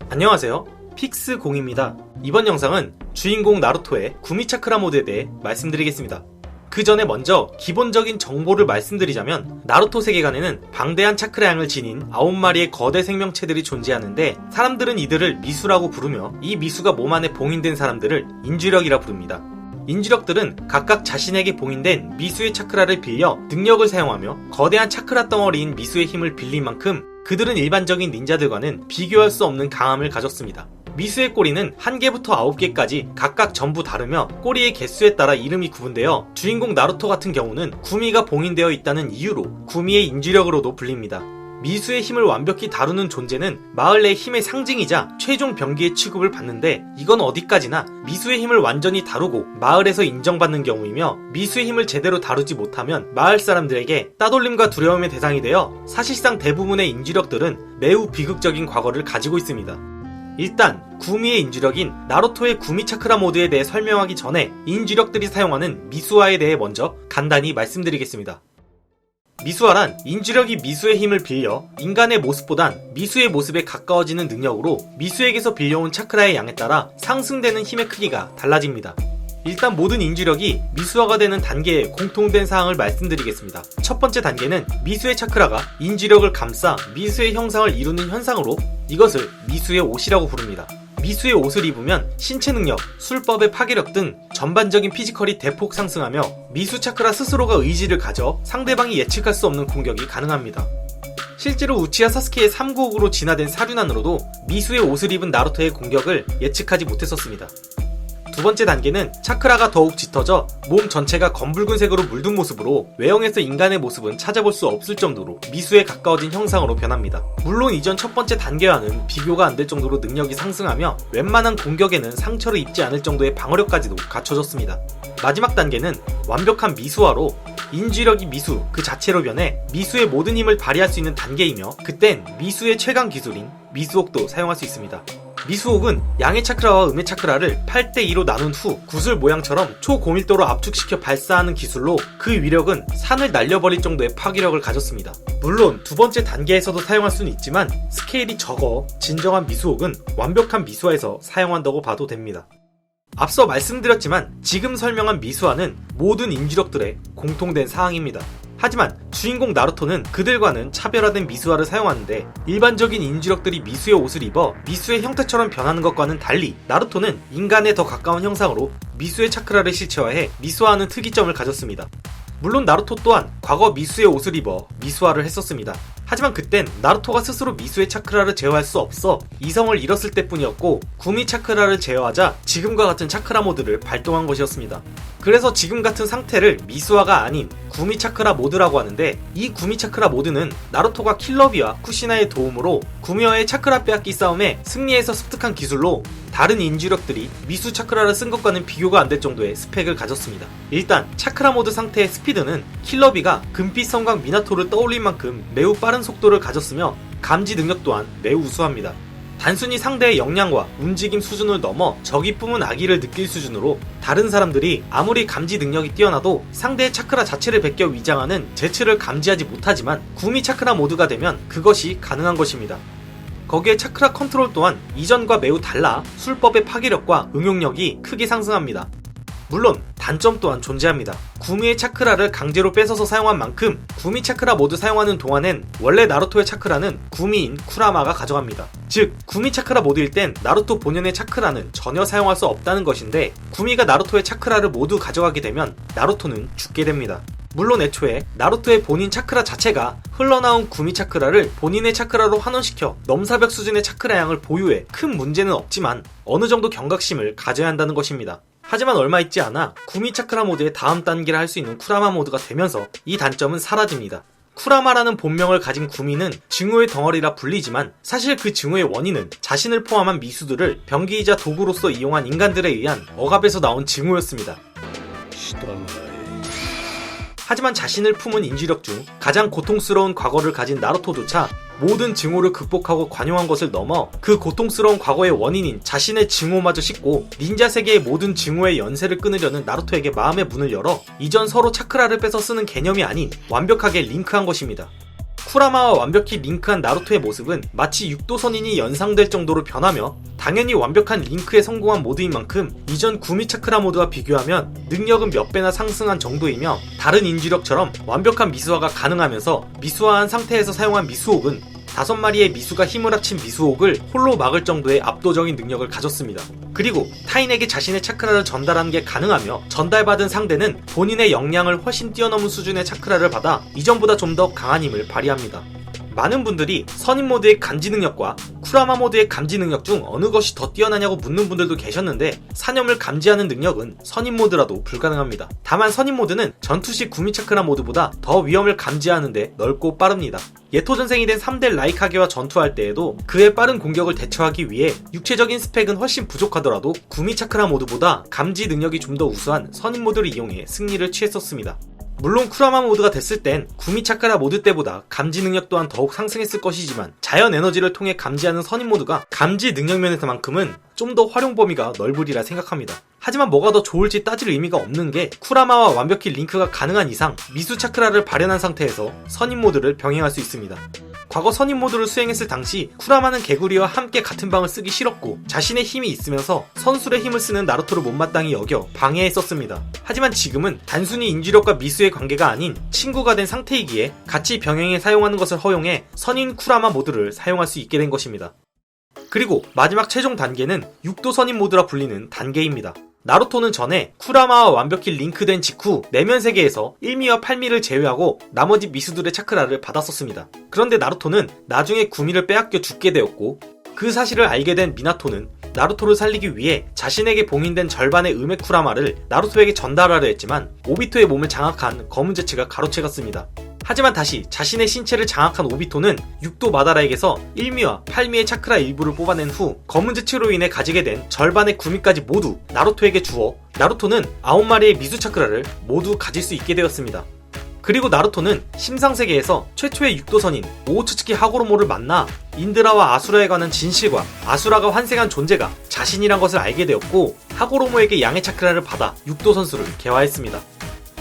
안녕하세요, 픽스공입니다. 이번 영상은 주인공 나루토의 구미차크라 모드에 대해 말씀드리겠습니다. 그 전에 먼저 기본적인 정보를 말씀드리자면, 나루토 세계관에는 방대한 차크라 양을 지닌 9마리의 거대 생명체들이 존재하는데, 사람들은 이들을 미수라고 부르며 이 미수가 몸 안에 봉인된 사람들을 인주력이라 부릅니다. 인주력들은 각각 자신에게 봉인된 미수의 차크라를 빌려 능력을 사용하며 거대한 차크라 덩어리인 미수의 힘을 빌린 만큼 그들은 일반적인 닌자들과는 비교할 수 없는 강함을 가졌습니다. 미수의 꼬리는 1개부터 9개까지 각각 전부 다르며 꼬리의 개수에 따라 이름이 구분되어 주인공 나루토 같은 경우는 구미가 봉인되어 있다는 이유로 구미의 인주력으로도 불립니다. 미수의 힘을 완벽히 다루는 존재는 마을 내 힘의 상징이자 최종 병기의 취급을 받는데, 이건 어디까지나 미수의 힘을 완전히 다루고 마을에서 인정받는 경우이며, 미수의 힘을 제대로 다루지 못하면 마을 사람들에게 따돌림과 두려움의 대상이 되어 사실상 대부분의 인주력들은 매우 비극적인 과거를 가지고 있습니다. 일단 구미의 인주력인 나루토의 구미차크라 모드에 대해 설명하기 전에 인주력들이 사용하는 미수화에 대해 먼저 간단히 말씀드리겠습니다. 미수화란 인주력이 미수의 힘을 빌려 인간의 모습보단 미수의 모습에 가까워지는 능력으로 미수에게서 빌려온 차크라의 양에 따라 상승되는 힘의 크기가 달라집니다. 일단 모든 인주력이 미수화가 되는 단계의 공통된 사항을 말씀드리겠습니다. 첫 번째 단계는 미수의 차크라가 인주력을 감싸 미수의 형상을 이루는 현상으로, 이것을 미수의 옷이라고 부릅니다. 미수의 옷을 입으면 신체 능력, 술법의 파괴력 등 전반적인 피지컬이 대폭 상승하며 미수 차크라 스스로가 의지를 가져 상대방이 예측할 수 없는 공격이 가능합니다. 실제로 우치하 사스케의 3구옥으로 진화된 사륜안으로도 미수의 옷을 입은 나루토의 공격을 예측하지 못했었습니다. 두 번째 단계는 차크라가 더욱 짙어져 몸 전체가 검붉은색으로 물든 모습으로 외형에서 인간의 모습은 찾아볼 수 없을 정도로 미수에 가까워진 형상으로 변합니다. 물론 이전 첫 번째 단계와는 비교가 안 될 정도로 능력이 상승하며 웬만한 공격에는 상처를 입지 않을 정도의 방어력까지도 갖춰졌습니다. 마지막 단계는 완벽한 미수화로 인주력이 미수 그 자체로 변해 미수의 모든 힘을 발휘할 수 있는 단계이며, 그땐 미수의 최강 기술인 미수옥도 사용할 수 있습니다. 미수옥은 양의 차크라와 음의 차크라를 8대2로 나눈 후 구슬 모양처럼 초고밀도로 압축시켜 발사하는 기술로 그 위력은 산을 날려버릴 정도의 파괴력을 가졌습니다. 물론 두 번째 단계에서도 사용할 수는 있지만 스케일이 적어 진정한 미수옥은 완벽한 미수화에서 사용한다고 봐도 됩니다. 앞서 말씀드렸지만 지금 설명한 미수화는 모든 인주력들의 공통된 사항입니다. 하지만 주인공 나루토는 그들과는 차별화된 미수화를 사용하는데, 일반적인 인주력들이 미수의 옷을 입어 미수의 형태처럼 변하는 것과는 달리 나루토는 인간에 더 가까운 형상으로 미수의 차크라를 실체화해 미수화하는 특이점을 가졌습니다. 물론 나루토 또한 과거 미수의 옷을 입어 미수화를 했었습니다. 하지만 그땐 나루토가 스스로 미수의 차크라를 제어할 수 없어 이성을 잃었을 때뿐이었고, 구미 차크라를 제어하자 지금과 같은 차크라 모드를 발동한 것이었습니다. 그래서 지금 같은 상태를 미수화가 아닌 구미 차크라 모드라고 하는데, 이 구미 차크라 모드는 나루토가 킬러비와 쿠시나의 도움으로 구미와의 차크라 빼앗기 싸움에 승리해서 습득한 기술로 다른 인주력들이 미수 차크라를 쓴 것과는 비교가 안 될 정도의 스펙을 가졌습니다. 일단 차크라 모드 상태의 스피드는 킬러비가 금빛 성광 미나토를 떠올린 만큼 매우 빠른 속도를 가졌으며, 감지 능력 또한 매우 우수합니다. 단순히 상대의 역량과 움직임 수준을 넘어 적이 뿜은 악의를 느낄 수준으로 다른 사람들이 아무리 감지 능력이 뛰어나도 상대의 차크라 자체를 베껴 위장하는 제츠를 감지하지 못하지만, 구미 차크라 모드가 되면 그것이 가능한 것입니다. 거기에 차크라 컨트롤 또한 이전과 매우 달라 술법의 파괴력과 응용력이 크게 상승합니다. 물론 단점 또한 존재합니다. 구미의 차크라를 강제로 뺏어서 사용한 만큼 구미 차크라 모드 사용하는 동안엔 원래 나루토의 차크라는 구미인 쿠라마가 가져갑니다. 즉 구미 차크라 모드일 땐 나루토 본연의 차크라는 전혀 사용할 수 없다는 것인데, 구미가 나루토의 차크라를 모두 가져가게 되면 나루토는 죽게 됩니다. 물론 애초에 나루토의 본인 차크라 자체가 흘러나온 구미 차크라를 본인의 차크라로 환원시켜 넘사벽 수준의 차크라 양을 보유해 큰 문제는 없지만 어느 정도 경각심을 가져야 한다는 것입니다. 하지만 얼마 있지 않아 구미 차크라 모드의 다음 단계를 할 수 있는 쿠라마 모드가 되면서 이 단점은 사라집니다. 쿠라마라는 본명을 가진 구미는 증오의 덩어리라 불리지만, 사실 그 증오의 원인은 자신을 포함한 미수들을 병기이자 도구로서 이용한 인간들에 의한 억압에서 나온 증오였습니다. 하지만 자신을 품은 인주력 중 가장 고통스러운 과거를 가진 나루토조차 모든 증오를 극복하고 관용한 것을 넘어 그 고통스러운 과거의 원인인 자신의 증오마저 씻고 닌자 세계의 모든 증오의 연쇄를 끊으려는 나루토에게 마음의 문을 열어 이전 서로 차크라를 뺏어 쓰는 개념이 아닌 완벽하게 링크한 것입니다. 쿠라마와 완벽히 링크한 나루토의 모습은 마치 육도선인이 연상될 정도로 변하며 당연히 완벽한 링크에 성공한 모드인 만큼 이전 구미차크라 모드와 비교하면 능력은 몇 배나 상승한 정도이며 다른 인지력처럼 완벽한 미수화가 가능하면서 미수화한 상태에서 사용한 미수옥은 5마리의 미수가 힘을 합친 미수옥을 홀로 막을 정도의 압도적인 능력을 가졌습니다. 그리고 타인에게 자신의 차크라를 전달하는 게 가능하며 전달받은 상대는 본인의 역량을 훨씬 뛰어넘은 수준의 차크라를 받아 이전보다 좀 더 강한 힘을 발휘합니다. 많은 분들이 선인 모드의 감지 능력과 쿠라마 모드의 감지 능력 중 어느 것이 더 뛰어나냐고 묻는 분들도 계셨는데 사념을 감지하는 능력은 선인 모드라도 불가능합니다. 다만 선인 모드는 전투식 구미차크라 모드보다 더 위험을 감지하는데 넓고 빠릅니다. 예토전생이 된 3대 라이카게와 전투할 때에도 그의 빠른 공격을 대처하기 위해 육체적인 스펙은 훨씬 부족하더라도 구미차크라 모드보다 감지 능력이 좀 더 우수한 선인 모드를 이용해 승리를 취했었습니다. 물론 쿠라마 모드가 됐을 땐 구미차크라 모드 때보다 감지 능력 또한 더욱 상승했을 것이지만 자연 에너지를 통해 감지하는 선인 모드가 감지 능력 면에서만큼은 좀 더 활용 범위가 넓으리라 생각합니다. 하지만 뭐가 더 좋을지 따질 의미가 없는 게 쿠라마와 완벽히 링크가 가능한 이상 미수 차크라를 발현한 상태에서 선인 모드를 병행할 수 있습니다. 과거 선인 모드를 수행했을 당시 쿠라마는 개구리와 함께 같은 방을 쓰기 싫었고 자신의 힘이 있으면서 선술의 힘을 쓰는 나루토를 못마땅히 여겨 방해했었습니다. 하지만 지금은 단순히 인지력과 미수의 관계가 아닌 친구가 된 상태이기에 같이 병행해 사용하는 것을 허용해 선인 쿠라마 모드를 사용할 수 있게 된 것입니다. 그리고 마지막 최종 단계는 육도 선인 모드라 불리는 단계입니다. 나루토는 전에 쿠라마와 완벽히 링크된 직후 내면 세계에서 1미와 8미를 제외하고 나머지 미수들의 차크라를 받았었습니다. 그런데 나루토는 나중에 구미를 빼앗겨 죽게 되었고 그 사실을 알게 된 미나토는 나루토를 살리기 위해 자신에게 봉인된 절반의 음의 쿠라마를 나루토에게 전달하려 했지만 오비토의 몸을 장악한 검은 제치가 가로채갔습니다. 하지만 다시 자신의 신체를 장악한 오비토는 육도 마다라에게서 1미와 8미의 차크라 일부를 뽑아낸 후 검은 제치로 인해 가지게 된 절반의 구미까지 모두 나루토에게 주어 나루토는 9마리의 미수 차크라를 모두 가질 수 있게 되었습니다. 그리고 나루토는 심상세계에서 최초의 육도선인 오우츠츠키 하고로모를 만나 인드라와 아수라에 관한 진실과 아수라가 환생한 존재가 자신이란 것을 알게 되었고 하고로모에게 양의 차크라를 받아 육도선수를 개화했습니다.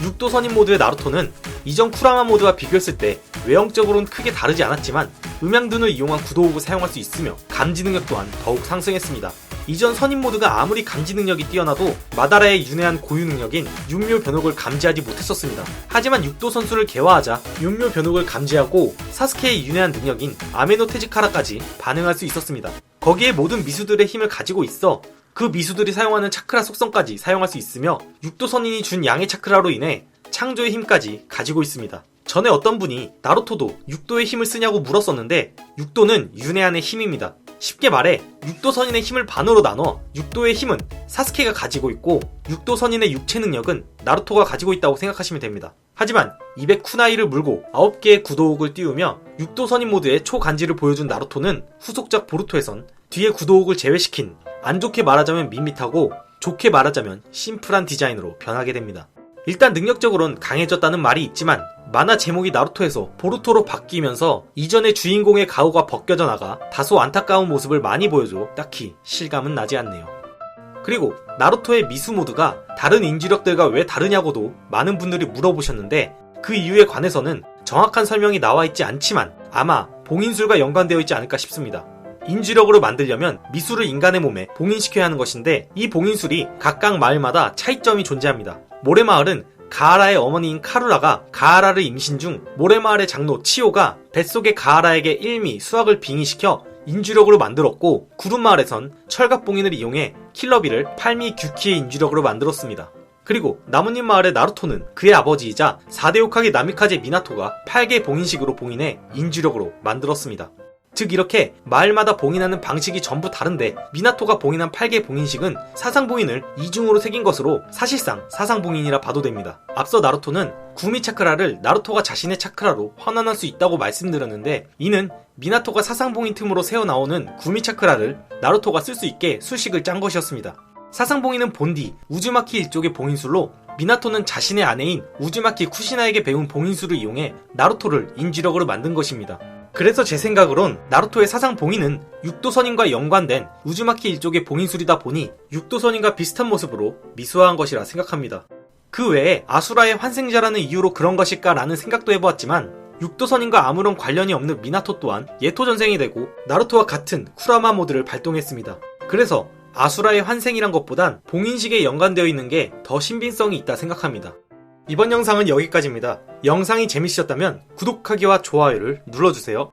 육도선인 모드의 나루토는 이전 쿠라마 모드와 비교했을 때 외형적으로는 크게 다르지 않았지만 음향둔을 이용한 구도옥을 사용할 수 있으며 감지 능력 또한 더욱 상승했습니다. 이전 선인 모드가 아무리 감지 능력이 뛰어나도 마다라의 윤회한 고유 능력인 윤묘 변옥을 감지하지 못했었습니다. 하지만 육도 선수를 개화하자 윤묘 변옥을 감지하고 사스케의 윤회한 능력인 아메노 테즈카라까지 반응할 수 있었습니다. 거기에 모든 미수들의 힘을 가지고 있어 그 미수들이 사용하는 차크라 속성까지 사용할 수 있으며 육도 선인이 준 양의 차크라로 인해 창조의 힘까지 가지고 있습니다. 전에 어떤 분이 나루토도 육도의 힘을 쓰냐고 물었었는데 육도는 윤회한의 힘입니다. 쉽게 말해 육도 선인의 힘을 반으로 나눠 육도의 힘은 사스케가 가지고 있고 육도 선인의 육체 능력은 나루토가 가지고 있다고 생각하시면 됩니다. 하지만 입에 쿠나이를 물고 9개의 구도옥을 띄우며 육도 선인 모드의 초간지를 보여준 나루토는 후속작 보루토에선 뒤에 구도옥을 제외시킨 안 좋게 말하자면 밋밋하고 좋게 말하자면 심플한 디자인으로 변하게 됩니다. 일단 능력적으로는 강해졌다는 말이 있지만 만화 제목이 나루토에서 보루토로 바뀌면서 이전의 주인공의 가오가 벗겨져 나가 다소 안타까운 모습을 많이 보여줘 딱히 실감은 나지 않네요. 그리고 나루토의 미수 모드가 다른 인지력들과 왜 다르냐고도 많은 분들이 물어보셨는데 그 이유에 관해서는 정확한 설명이 나와 있지 않지만 아마 봉인술과 연관되어 있지 않을까 싶습니다. 인지력으로 만들려면 미수를 인간의 몸에 봉인시켜야 하는 것인데 이 봉인술이 각각 마을마다 차이점이 존재합니다. 모래마을은 가하라의 어머니인 카루라가 가하라를 임신 중 모래마을의 장로 치오가 뱃속의 가하라에게 1미 수학을 빙의시켜 인주력으로 만들었고 구름마을에선 철갑봉인을 이용해 킬러비를 8미 규키의 인주력으로 만들었습니다. 그리고 나뭇잎 마을의 나루토는 그의 아버지이자 4대 호카게 나미카제 미나토가 8개 봉인식으로 봉인해 인주력으로 만들었습니다. 즉 이렇게 마을마다 봉인하는 방식이 전부 다른데 미나토가 봉인한 8개 봉인식은 사상봉인을 이중으로 새긴 것으로 사실상 사상봉인이라 봐도 됩니다. 앞서 나루토는 구미 차크라를 나루토가 자신의 차크라로 환원할 수 있다고 말씀드렸는데 이는 미나토가 사상봉인 틈으로 새어나오는 구미 차크라를 나루토가 쓸 수 있게 수식을 짠 것이었습니다. 사상봉인은 본디 우즈마키 일족의 봉인술로 미나토는 자신의 아내인 우즈마키 쿠시나에게 배운 봉인술을 이용해 나루토를 인지력으로 만든 것입니다. 그래서 제 생각으론 나루토의 사상 봉인은 육도선인과 연관된 우즈마키 일족의 봉인술이다 보니 육도선인과 비슷한 모습으로 미수화한 것이라 생각합니다. 그 외에 아수라의 환생자라는 이유로 그런 것일까 라는 생각도 해보았지만 육도선인과 아무런 관련이 없는 미나토 또한 예토 전생이 되고 나루토와 같은 쿠라마 모드를 발동했습니다. 그래서 아수라의 환생이란 것보단 봉인식에 연관되어 있는 게 더 신빙성이 있다 생각합니다. 이번 영상은 여기까지입니다. 영상이 재밌으셨다면 구독하기와 좋아요를 눌러주세요.